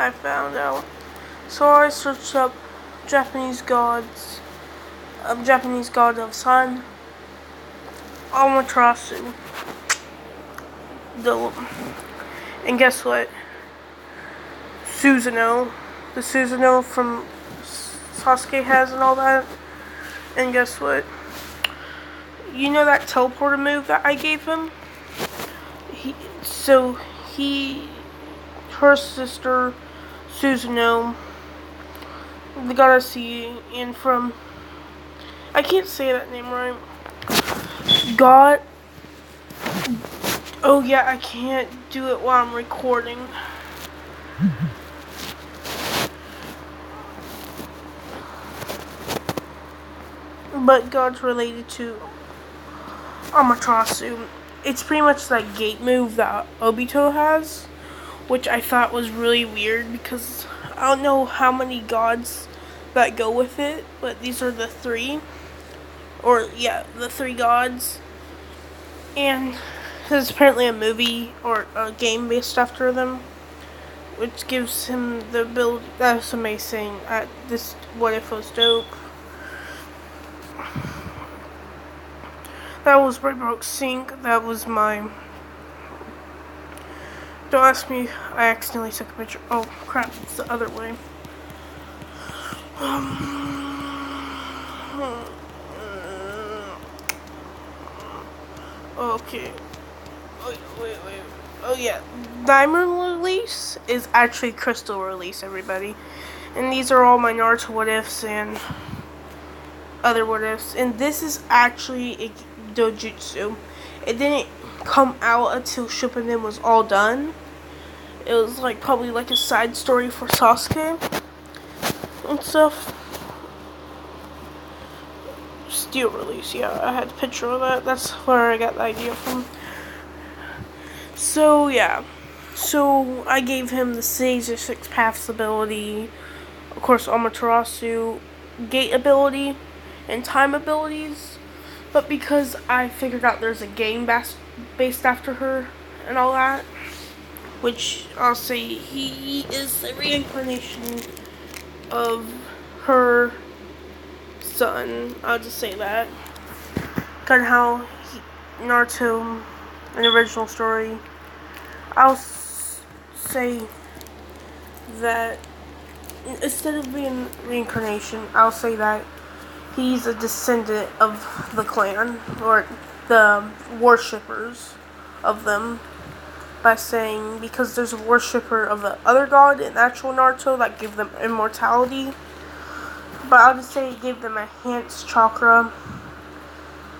I found out. So I searched up Japanese gods, Japanese god of sun, Amaterasu. And guess what? Susanoo. The Susanoo from Sasuke has and all that. And guess what? You know that teleporter move that I gave him? Her sister, Susanoo, the goddess and from, I can't say that name right. God, oh yeah, I can't do it while I'm recording. But God's related to Amaterasu. It's pretty much that gate move that Obito has, which I thought was really weird because I don't know how many gods that go with it, but these are the three. The three gods. And there's apparently a movie or a game based after them, which gives him the ability. That's amazing. This What If was dope. That was Rainbow Sync. That was my. Don't ask me. I accidentally took a picture. Oh crap! It's the other way. Okay. Wait. Oh yeah. Diamond release is actually crystal release, everybody. And these are all my Naruto what ifs and other what ifs. And this is actually a dojutsu. It didn't come out until Shippuden was all done. It was probably a side story for Sasuke and stuff. Steel release, yeah, I had a picture of that. That's where I got the idea from. So yeah, so I gave him the Sage Six Paths ability, of course Amaterasu, Gate ability, and Time abilities. But because I figured out there's a game based after her and all that, which I'll say he is the reincarnation of her son. I'll just say that. Kind of how Naruto in the original story. I'll say that instead of being reincarnation, I'll say that he's a descendant of the clan or the worshippers of them. By saying because there's a worshipper of the other god in actual Naruto that gave them immortality. But I'll just say it gave them a enhanced chakra.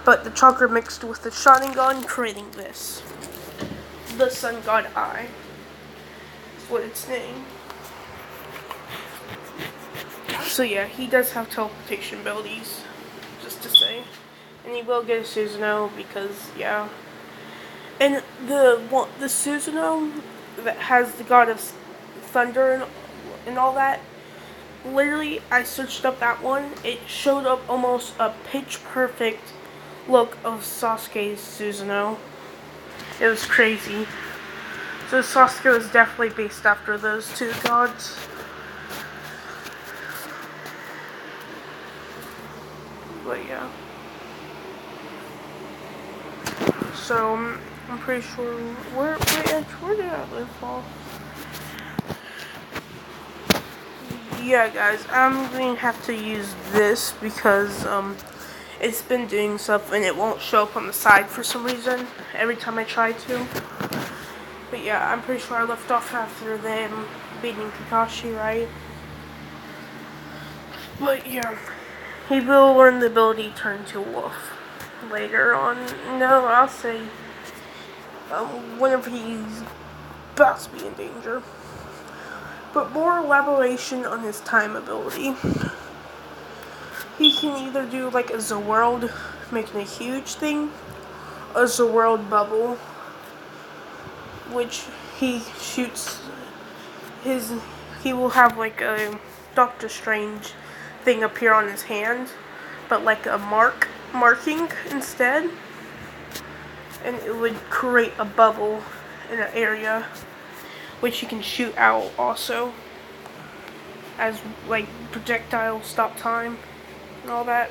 But the chakra mixed with the Sharingan, creating this. The Sun God Eye. That's what it's named. So yeah, he does have teleportation abilities. Just to say. And he will get a Susanoo because, yeah. And the Susanoo that has the god of thunder and all that, literally, I searched up that one. It showed up almost a pitch perfect look of Sasuke's Susanoo. It was crazy. So Sasuke was definitely based after those two gods. But yeah. So I'm pretty sure where did I live off? Yeah, guys, I'm going to have to use this because it's been doing stuff and it won't show up on the side for some reason every time I try to. But yeah, I'm pretty sure I left off after them beating Kakashi, right? But yeah, he will learn the ability to turn into a wolf later on. No, I'll say whenever he's about to be in danger. But more elaboration on his time ability. He can either do a Zworld, making a huge thing, a Zworld bubble, which he shoots he will have a Doctor Strange thing appear on his hand, but a marking instead. And it would create a bubble in an area, which you can shoot out also. as like projectile stop time and all that.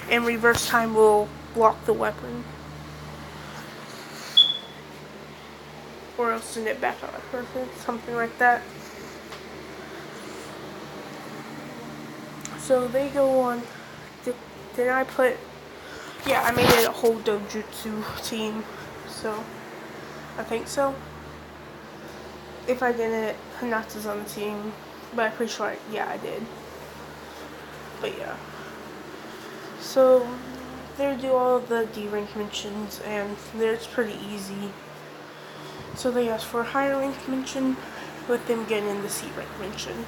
And reverse time will block the weapon, or else send it back on a person, something like that. So they go on. Then I put, yeah, I made it a whole dojutsu team. So I think so. If I didn't, Hinata's on the team, but I'm pretty sure, yeah, I did. But yeah. So they do all of the D-rank mentions, and it's pretty easy. So they ask for a higher rank mention, with them getting the C rank mention.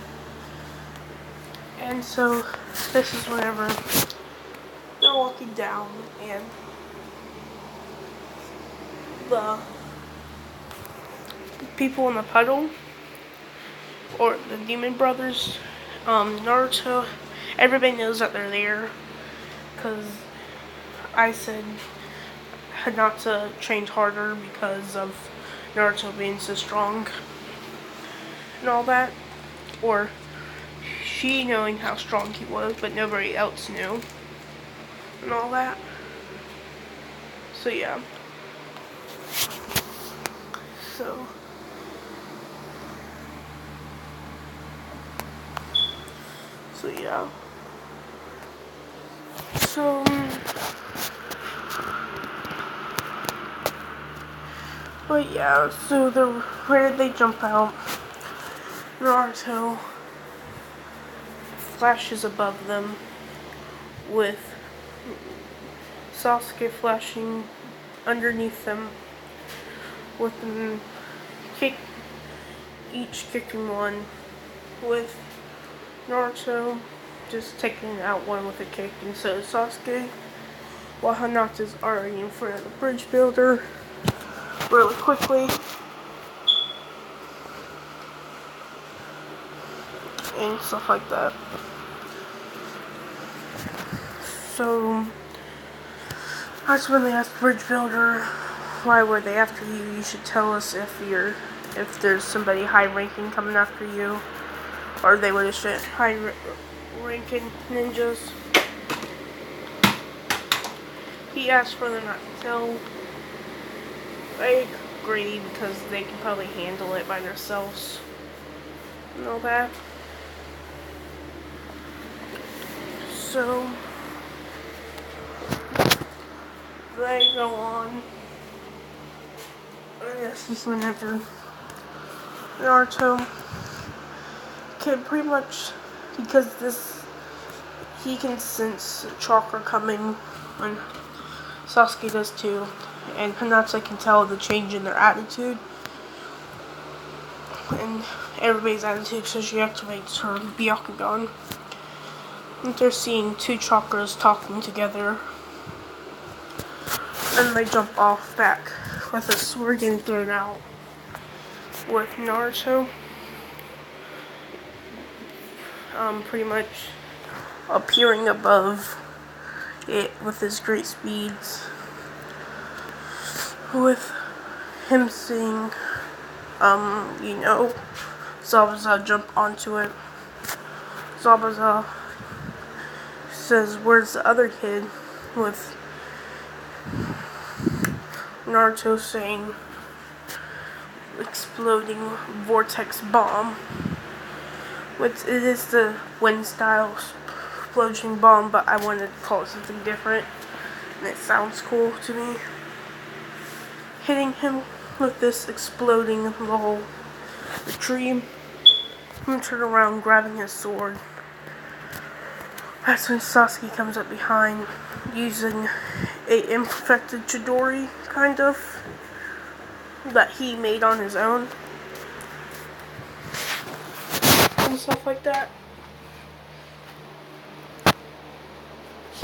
And so this is whenever they're walking down, and the people in the puddle, or the Demon Brothers, Naruto, everybody knows that they're there, because I said Hinata trained harder because of Naruto being so strong and all that, or she knowing how strong he was, but nobody else knew and all that. So yeah. So yeah. So but yeah, so where did they jump out? Naruto flashes above them, with Sasuke flashing underneath them, with them each kicking one, with Naruto just taking out one with a kick, and so is Sasuke, while Hinata's already in front of the bridge builder really quickly. And stuff like that. So that's when they asked the bridge builder, why were they after you? You should tell us if there's somebody high ranking coming after you, or they would have sent high ranking ninjas. He asked for them not to tell. I agree, because they can probably handle it by themselves and all that. So they go on. This is whenever Naruto can pretty much, because he can sense chakra coming, and Sasuke does too, and Hinata can tell the change in their attitude, and everybody's attitude, so she activates her Byakugan. And they're seeing two chakras talking together, and they jump off back with a sword getting thrown out, with Naruto pretty much appearing above it with his great speeds, with him seeing Zabuza jump onto it. Zabuza says, "Where's the other kid?" with Naruto saying, "Exploding vortex bomb," which it is the wind style explosion bomb, but I wanted to call it something different, and it sounds cool to me. Hitting him with this, exploding the whole tree. Him turn around, grabbing his sword. That's when Sasuke comes up behind, using a imperfected Chidori, kind of, that he made on his own, and stuff like that.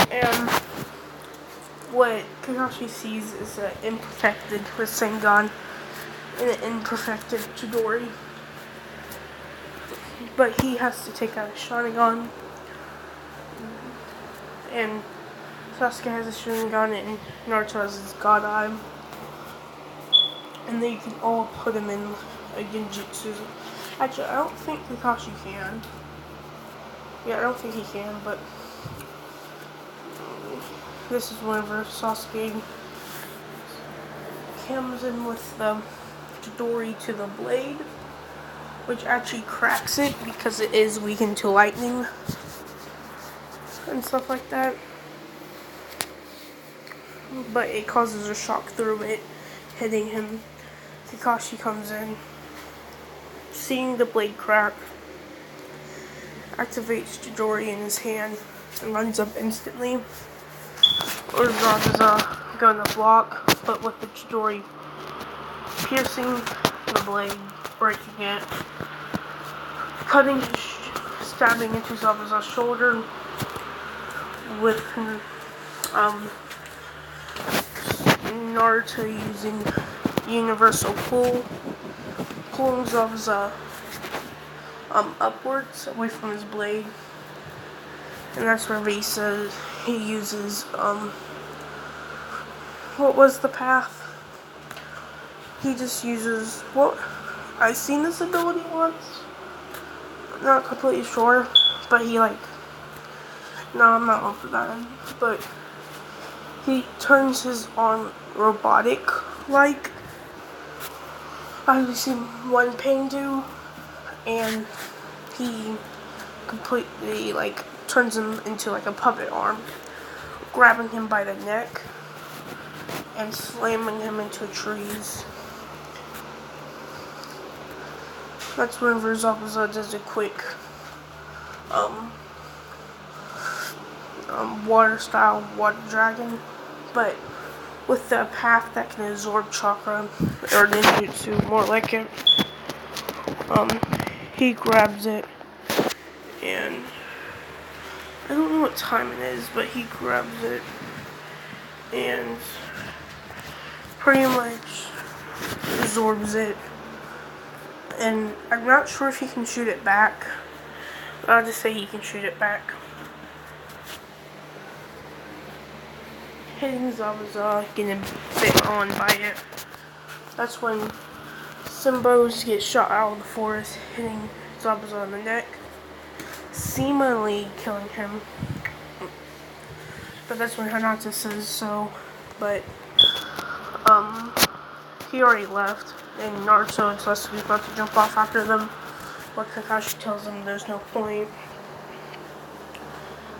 And what Kakashi sees is an imperfected Rasengan and an imperfected Chidori. But he has to take out a Sharingan, and Sasuke has a Sharingan, and Naruto has his God Eye. and they can all put him in a genjutsu. Actually, I don't think Kakashi can. Yeah, I don't think he can, but this is whenever Sasuke comes in with the Chidori to the blade, which actually cracks it because it is weakened to lightning and stuff like that. But it causes a shock through it, hitting him. Kakashi comes in, seeing the blade crack, activates Chidori in his hand, and runs up instantly. Orders Zabuza gonna block, but with the Chidori piercing the blade, breaking it, cutting, stabbing into Zabuza's shoulder with Naruto using universal pull, pulling Zabuza upwards away from his blade, and that's where he says he uses what was the path? He just uses I've seen this ability once. Not completely sure, but no, I'm not over that. But he turns his arm robotic, like I've seen One Pain do, and he completely turns him into a puppet arm, grabbing him by the neck and slamming him into trees. That's when Zabuza does a quick water dragon, but with the path that can absorb chakra, or ninjutsu, more like it. He grabs it, and I don't know what time it is, but he grabs it and pretty much absorbs it. And I'm not sure if he can shoot it back, but I'll just say he can shoot it back. Hitting Zabuza, getting bit on by it. That's when Symbos gets shot out of the forest, hitting Zabuza on the neck, seemingly killing him. But that's when Hinata says so. But he already left, and Naruto and Sasuke about to jump off after them. But Kakashi tells him there's no point.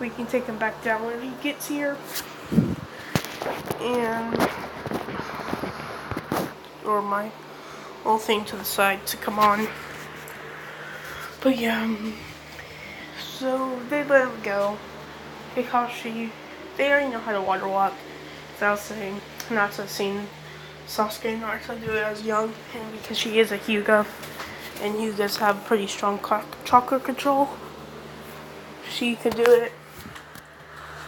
We can take him back down when he gets here. And or my little thing to the side to come on. But yeah, so they let him go. Kakashi, they already know how to water walk. As I was saying, Hinata seen Sasuke and Naruto do it as young, and because she is a Hyuga, and Hyugas have pretty strong chakra control, she could do it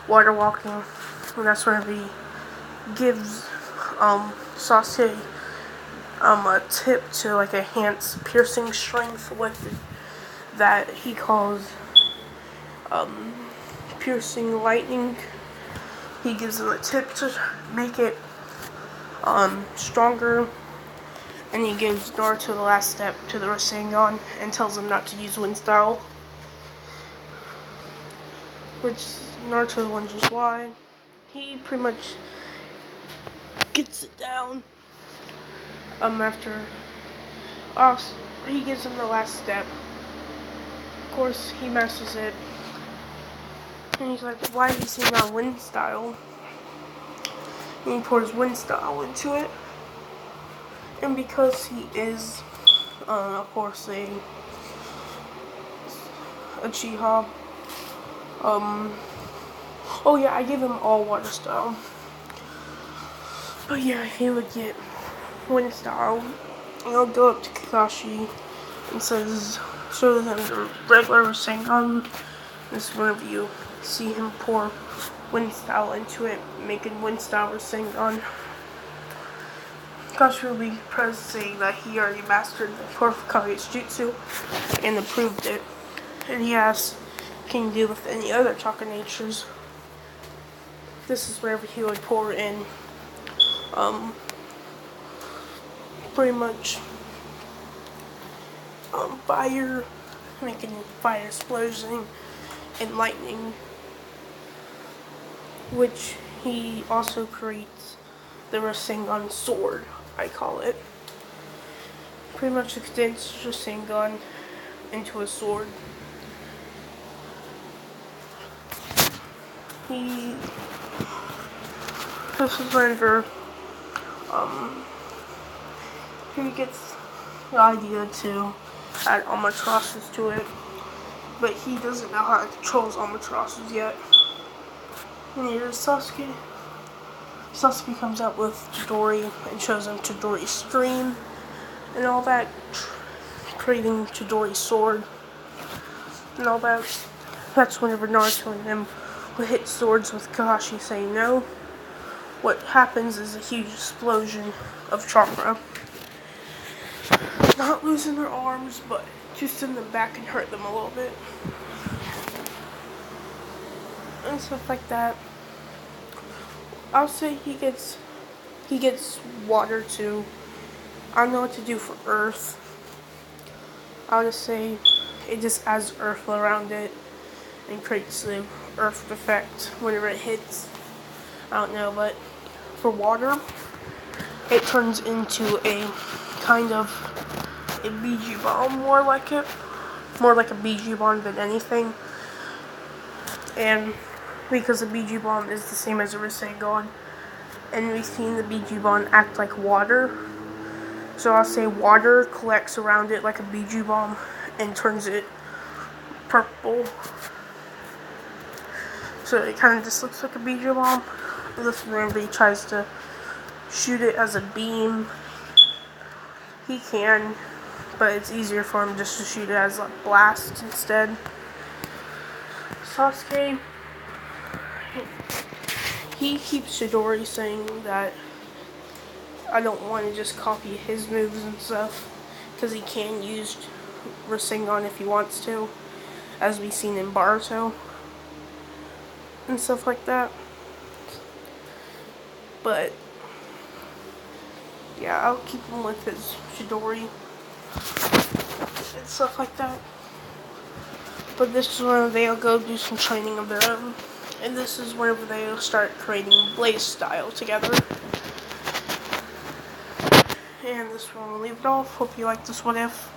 water walking, and that's where he gives Sasuke a tip to enhance piercing strength with that he calls piercing lightning. He gives him a tip to make it stronger, and he gives Naruto the last step to the Rasengan and tells him not to use wind style, which Naruto wonders why. He pretty much gets it down after he gives him the last step. Of course, he masters it, and he's like, why is he not wind style? And he pours wind style into it, and because he is of course a Uchiha, oh yeah, I gave him all water style, but yeah, he would get wind style, and he'll go up to Kakashi and shows him the regular Rasengan. This is whenever you see him pour wind style into it, making wind style Rasengan. Kakashi will be impressed, saying that he already mastered the fourth Kage's jutsu and improved it. And he asks, can you deal with any other chakra natures? This is wherever he would pour in pretty much fire, making fire explosion and lightning, which he also creates the Rasengan sword, I call it. Pretty much extends Rasengan into a sword. This is whenever he gets the idea to add Amaterasu's to it, but he doesn't know how to control his Amaterasu's yet. And here's Sasuke. Sasuke comes out with Chidori and shows him Chidori's stream and all that, creating Chidori's sword and all that. That's whenever Naruto and him would hit swords with Kakashi saying no. What happens is a huge explosion of chakra. Not losing their arms, but just send them back and hurt them a little bit. And stuff like that. I'll say he gets water too. I don't know what to do for earth. I'll just say it just adds earth around it and creates the earth effect whenever it hits. I don't know, but for water, it turns into a kind of a BG bomb, more like a BG bomb than anything. And because the BG bomb is the same as a Rasengan, and we've seen the BG bomb act like water, so I'll say water collects around it like a BG bomb and turns it purple. So it kind of just looks like a BG bomb. This whenever he tries to shoot it as a beam, he can, but it's easier for him just to shoot it as a blast instead. Sasuke, he keeps Chidori saying that I don't want to just copy his moves and stuff, because he can use Rasengan if he wants to, as we've seen in Naruto and stuff like that. But yeah, I'll keep him with his Chidori and stuff like that. But this is whenever they'll go do some training of their own. And this is whenever they'll start creating Blaze style together. And this is where we'll leave it off. Hope you like this what if.